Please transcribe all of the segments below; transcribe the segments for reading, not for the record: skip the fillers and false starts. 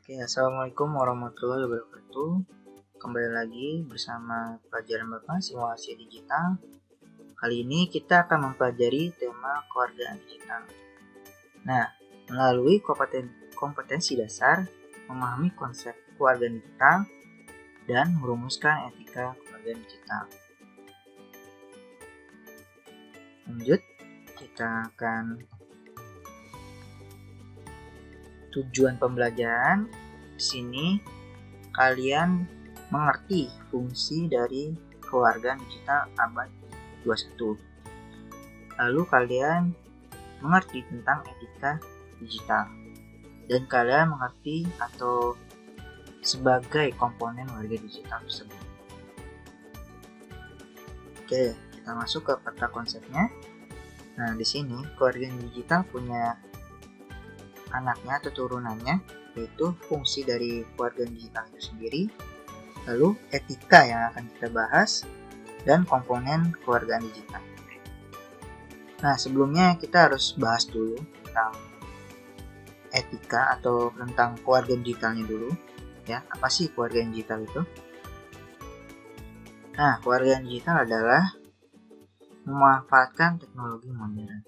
Oke, assalamualaikum warahmatullahi wabarakatuh. Kembali lagi bersama pelajaran Bapak Simulasi Digital. Kali ini kita akan mempelajari tema keluargaan digital. Nah, melalui kompetensi dasar, memahami konsep keluargaan digital, dan merumuskan etika keluargaan digital. Lanjut, kita akan tujuan pembelajaran. Di sini kalian mengerti fungsi dari keluargaan digital abad 21. Lalu kalian mengerti tentang etika digital. Dan kalian mengerti atau sebagai komponen warga digital tersebut. Oke, kita masuk ke peta konsepnya. Nah, di sini keluarga digital punya anaknya atau turunannya, yaitu fungsi dari keluarga digital itu sendiri, lalu etika yang akan kita bahas, dan komponen keluarga digital. Nah, sebelumnya kita harus bahas dulu tentang etika atau tentang keluarga digitalnya dulu. Ya, apa sih keluarga digital itu? Nah, keluarga digital adalah memanfaatkan teknologi modern,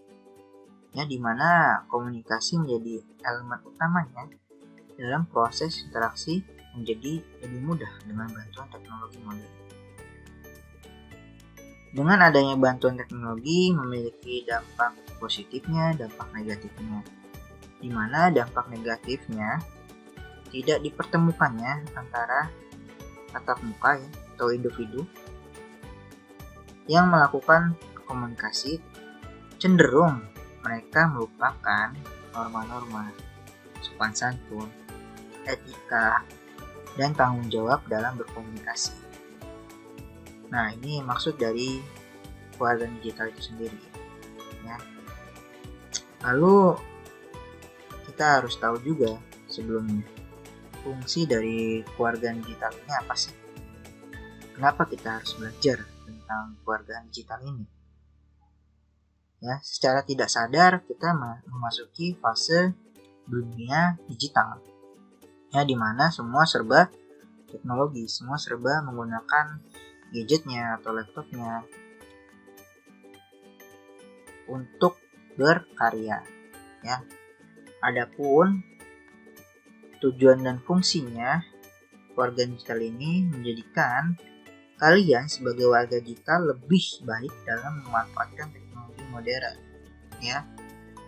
ya, di mana komunikasi menjadi elemen utamanya dalam proses interaksi menjadi lebih mudah dengan bantuan teknologi modern. Dengan adanya bantuan teknologi memiliki dampak positifnya, dampak negatifnya. Di mana dampak negatifnya tidak dipertemukannya antara tatap muka ya, atau individu yang melakukan komunikasi, cenderung mereka melupakan norma-norma sopan santun, etika, dan tanggung jawab dalam berkomunikasi. Nah, ini maksud dari keluarga digital itu sendiri. Ya. Lalu kita harus tahu juga sebelumnya fungsi dari keluarga digital ini apa sih? Kenapa kita harus belajar tentang keluarga digital ini? Ya, secara tidak sadar kita memasuki fase dunia digital, ya, dimana semua serba teknologi, semua serba menggunakan gadgetnya atau laptopnya untuk berkarya. Ya, adapun tujuan dan fungsinya keluarga digital ini menjadikan kalian sebagai warga digital lebih baik dalam memanfaatkan teknologi modern. Ya,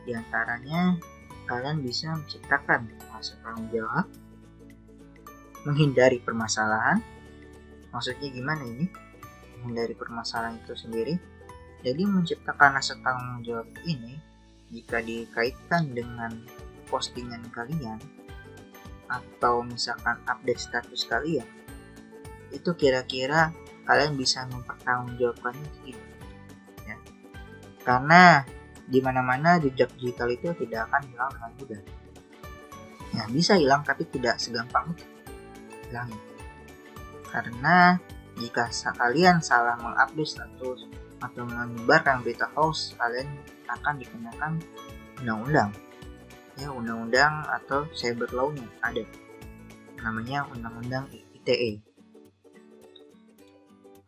diantaranya kalian bisa menciptakan rasa tanggung jawab, menghindari permasalahan. Maksudnya gimana ini? Menghindari permasalahan itu sendiri. Jadi menciptakan rasa tanggung jawab ini jika dikaitkan dengan postingan kalian atau misalkan update status kalian, itu kira-kira kalian bisa mempertanggungjawabkannya tidak? Ya. Karena di mana-mana jejak digital itu tidak akan hilang dengan mudah. Ya, bisa hilang tapi tidak segampang itu hilangnya. Karena jika kalian salah mengupdate status atau menyebarkan berita hoax, kalian akan dikenakan undang-undang. Ya, undang-undang atau cyber law-nya ada. Namanya undang-undang ITE.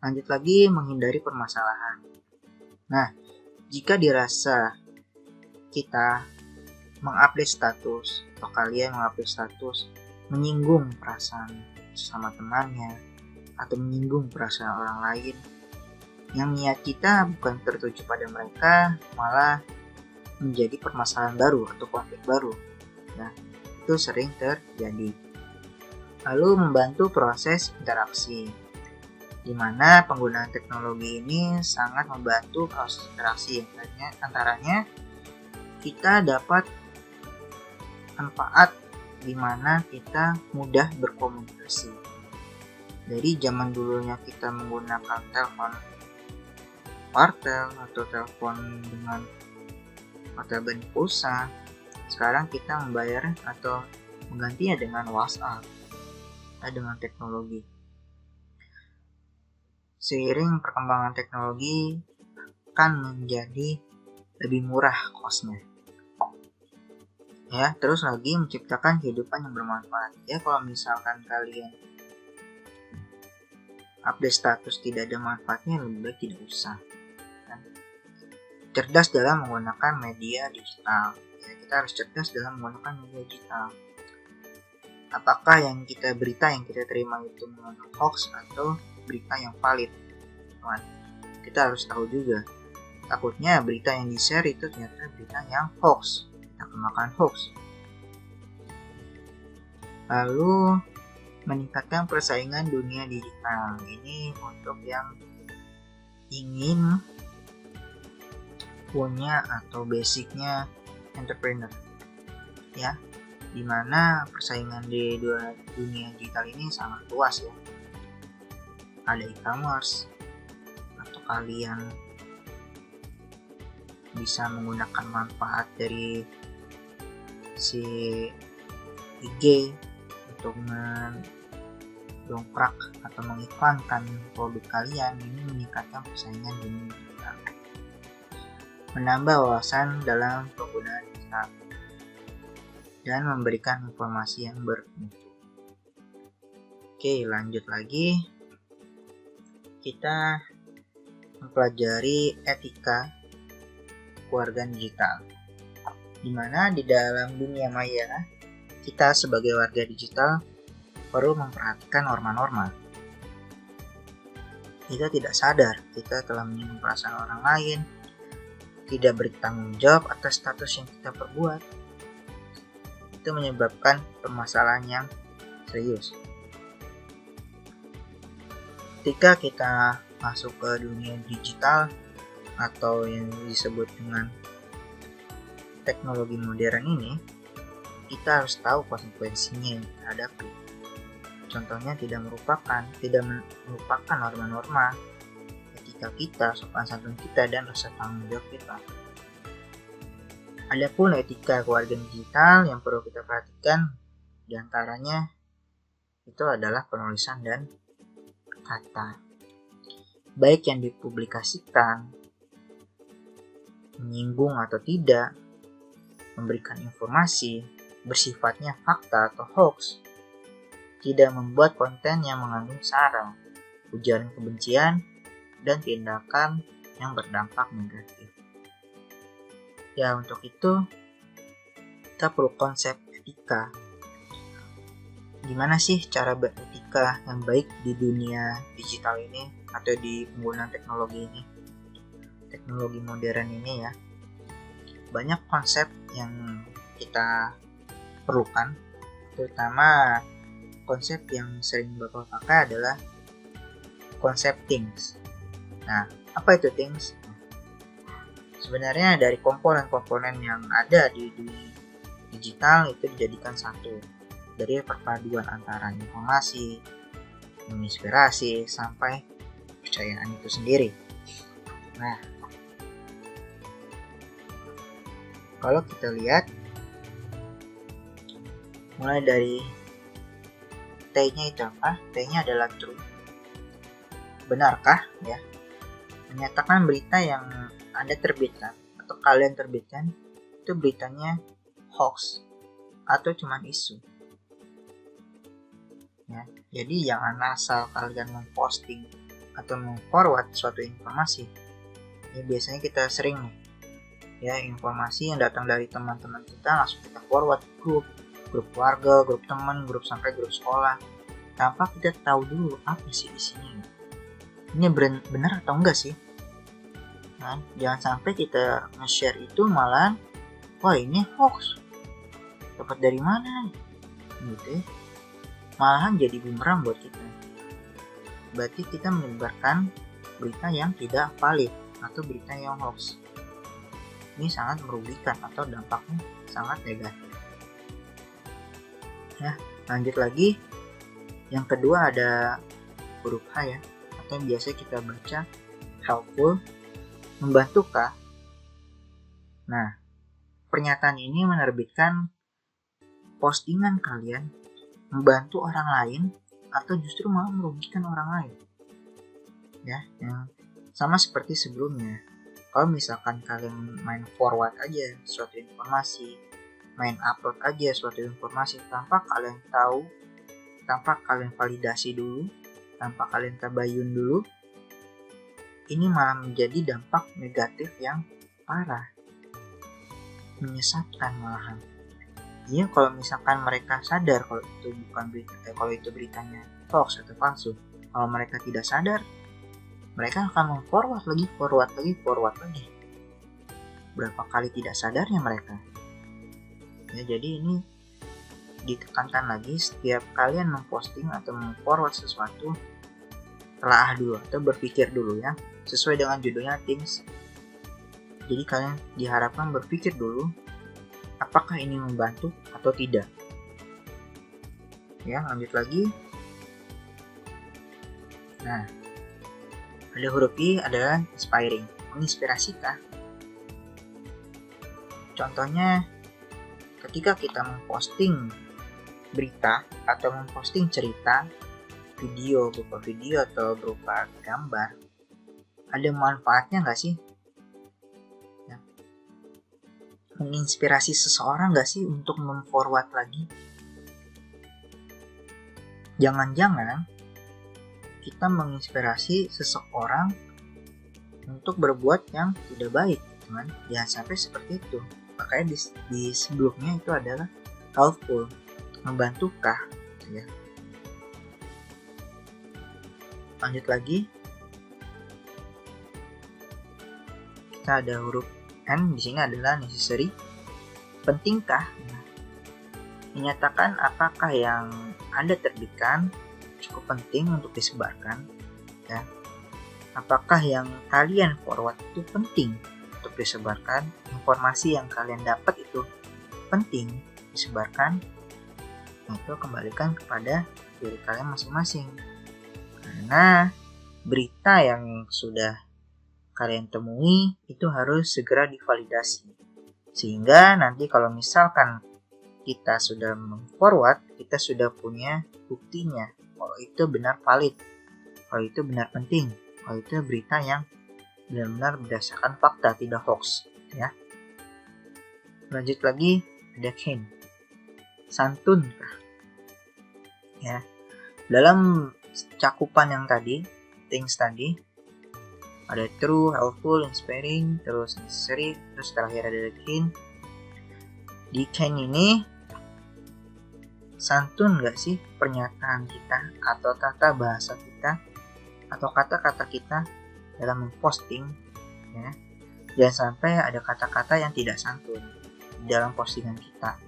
Lanjut lagi, menghindari permasalahan. Nah, jika dirasa kita mengupdate status atau kalian mengupdate status menyinggung perasaan sama temannya atau menyinggung perasaan orang lain, yang niat kita bukan tertuju pada mereka, malah menjadi permasalahan baru atau konflik baru. Nah, itu sering terjadi. Lalu membantu proses interaksi, di mana penggunaan teknologi ini sangat membantu proses interaksi, yang antaranya kita dapat manfaat di mana kita mudah berkomunikasi. Dari zaman dulunya kita menggunakan telepon wartel atau telepon dengan mata pulsa, sekarang kita membayar atau menggantinya dengan WhatsApp, dengan teknologi. Seiring perkembangan teknologi akan menjadi lebih murah kosnya. Ya, terus lagi menciptakan kehidupan yang bermanfaat. Ya, kalau misalkan kalian update status tidak ada manfaatnya, lebih baik tidak usah. Kan? Cerdas dalam menggunakan media digital. Ya, kita harus cerdas dalam menggunakan media digital. Apakah berita yang kita terima itu mengandung hoax atau berita yang valid? Kita harus tahu juga. Takutnya berita yang di-share itu ternyata berita yang hoax. Kita kemakan hoax. Lalu meningkatkan persaingan dunia digital. Ini untuk yang ingin punya atau basicnya entrepreneur, ya, dimana persaingan di dunia digital ini sangat luas ya. Ada e-commerce, atau kalian bisa menggunakan manfaat dari si IG untuk mendongkrak atau mengiklankan produk kalian. Ini meningkatkan persaingan dunia digital, menambah wawasan dalam penggunaan digital, dan memberikan informasi yang bermutu. Oke, lanjut lagi. Kita mempelajari etika keluarga digital, dimana di dalam dunia maya kita sebagai warga digital perlu memperhatikan norma-norma. Kita tidak sadar kita telah menyinggung perasaan orang lain, tidak bertanggung jawab atas status yang kita perbuat. Itu menyebabkan permasalahan yang serius. Ketika kita masuk ke dunia digital atau yang disebut dengan teknologi modern ini, kita harus tahu konsekuensinya yang kita hadapi. Contohnya tidak merupakan norma-norma etika kita, sopan santun kita, dan rasa tanggung jawab kita. Adapun etika keluarga digital yang perlu kita perhatikan, diantaranya itu adalah penulisan dan kata, baik yang dipublikasikan, menyinggung atau tidak, memberikan informasi, bersifatnya fakta atau hoax, tidak membuat konten yang mengandung sara, ujaran kebencian, dan tindakan yang berdampak negatif. Ya, untuk itu kita perlu konsep etika. Gimana sih cara beretika yang baik di dunia digital ini atau di penggunaan teknologi ini, teknologi modern ini ya. Banyak konsep yang kita perlukan, terutama konsep yang sering Bapak pakai adalah konsep things. Nah, apa itu things? Sebenarnya dari komponen-komponen yang ada di dunia digital itu dijadikan satu, dari perpaduan antara informasi, inspirasi, sampai kepercayaan itu sendiri. Nah, kalau kita lihat mulai dari T-nya itu apa? T-nya adalah true. Benarkah ya? Menyatakan berita yang Anda terbitkan atau kalian terbitkan itu beritanya hoax atau cuma isu. Ya, jadi jangan asal kalian memposting atau memforward suatu informasi. Ya, biasanya kita sering nih, ya, informasi yang datang dari teman-teman kita langsung kita forward grup keluarga, grup teman, grup sampai grup sekolah, tanpa kita tahu dulu apa sih isinya. Ini benar atau enggak sih? Nah, jangan sampai kita nge-share itu malah, wah ini hoax, dapat dari mana? Gitu ya. Malahan jadi bumerang buat kita. Berarti kita menyebarkan berita yang tidak valid atau berita yang hoax. Ini sangat merugikan atau dampaknya sangat negatif. Nah, lanjut lagi. Yang kedua ada huruf H ya, atau biasa kita baca helpful, membantukah. Nah, pernyataan ini menerbitkan postingan kalian membantu orang lain atau justru malah merugikan orang lain. Ya, yang sama seperti sebelumnya. Kalau misalkan kalian main forward aja suatu informasi main upload aja suatu informasi tanpa kalian tahu, tanpa kalian validasi dulu, tanpa kalian tabayun dulu, ini malah menjadi dampak negatif yang parah, menyesatkan malahan. Iya, kalau misalkan mereka sadar kalau itu bukan berita, kalau itu beritanya hoax atau palsu, kalau mereka tidak sadar, mereka akan forward lagi. Berapa kali tidak sadarnya mereka. Ya, jadi ini ditekankan lagi, setiap kalian memposting atau memforward sesuatu, telah dulu atau berpikir dulu ya, sesuai dengan judulnya things. Jadi kalian diharapkan berpikir dulu, apakah ini membantu atau tidak. Ya, lanjut lagi. Nah, ada huruf I adalah inspiring, menginspirasi kah? Contohnya, ketika kita memposting berita atau memposting cerita, berupa video atau berupa gambar, ada manfaatnya nggak sih? Ya. Menginspirasi seseorang nggak sih untuk memforward lagi? Jangan-jangan kita menginspirasi seseorang untuk berbuat yang tidak baik, teman. Jangan sampai seperti itu. Makanya di sebelumnya itu adalah helpful, membantukah, ya. Lanjut lagi, kita ada huruf N, di sini adalah necessary, pentingkah? Nah, menyatakan apakah yang Anda terbitkan cukup penting untuk disebarkan, ya. Apakah yang kalian forward itu penting untuk disebarkan, informasi yang kalian dapat itu penting disebarkan. Nah, itu kembalikan kepada diri kalian masing-masing, karena berita yang sudah kalian temui itu harus segera divalidasi, sehingga nanti kalau misalkan kita sudah memforward, kita sudah punya buktinya kalau itu benar valid, kalau itu benar penting, kalau itu berita yang benar-benar berdasarkan fakta, tidak hoax, ya. Lanjut lagi, ada kind, santun kah? Ya, dalam cakupan yang tadi, things tadi, ada true, helpful, inspiring, terus necessary, terus terakhir ada kind. Di kind ini, santun gak sih pernyataan kita atau tata bahasa kita atau kata-kata kita dalam memposting, ya. Jangan sampai ada kata-kata yang tidak santun dalam postingan kita,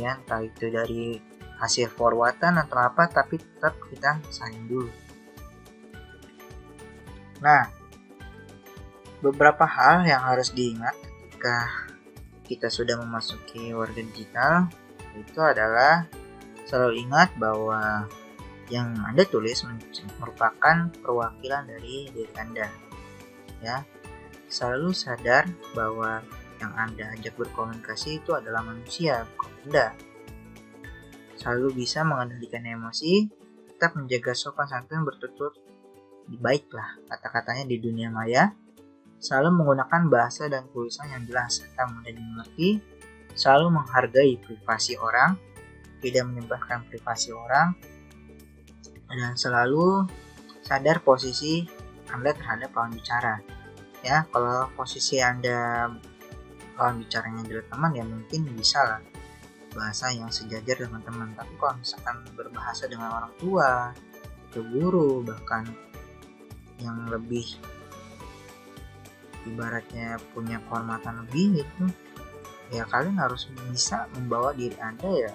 ya, entah itu dari hasil forwardan atau apa, tapi tetap kita sayang dulu. Nah, beberapa hal yang harus diingat ketika kita sudah memasuki warga digital itu adalah selalu ingat bahwa yang Anda tulis merupakan perwakilan dari diri Anda, ya. Selalu sadar bahwa yang Anda ajak berkomunikasi itu adalah manusia, bukan Anda. Selalu bisa mengendalikan emosi, tetap menjaga sopan santun, bertutur baiklah kata-katanya di dunia maya. Selalu menggunakan bahasa dan tulisan yang jelas serta mudah dimengerti. Selalu menghargai privasi orang, tidak menyebarkan privasi orang, dan selalu sadar posisi Anda terhadap lawan bicara. Ya, kalau posisi Anda lawan bicaranya adalah teman, ya mungkin bisa lah bahasa yang sejajar dengan teman. Tapi kalau misalkan berbahasa dengan orang tua, atau guru, bahkan yang lebih ibaratnya punya kehormatan lebih itu, ya kalian harus bisa membawa diri Anda ya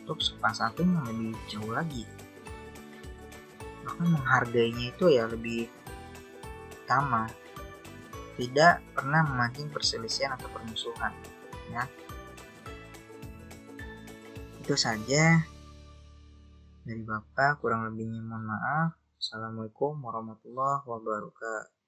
untuk sopan santun yang lebih jauh lagi. Bahkan menghargainya itu ya lebih utama, tidak pernah memancing perselisihan atau permusuhan, ya. Itu saja dari Bapak, kurang lebihnya mohon maaf. Assalamualaikum warahmatullahi wabarakatuh.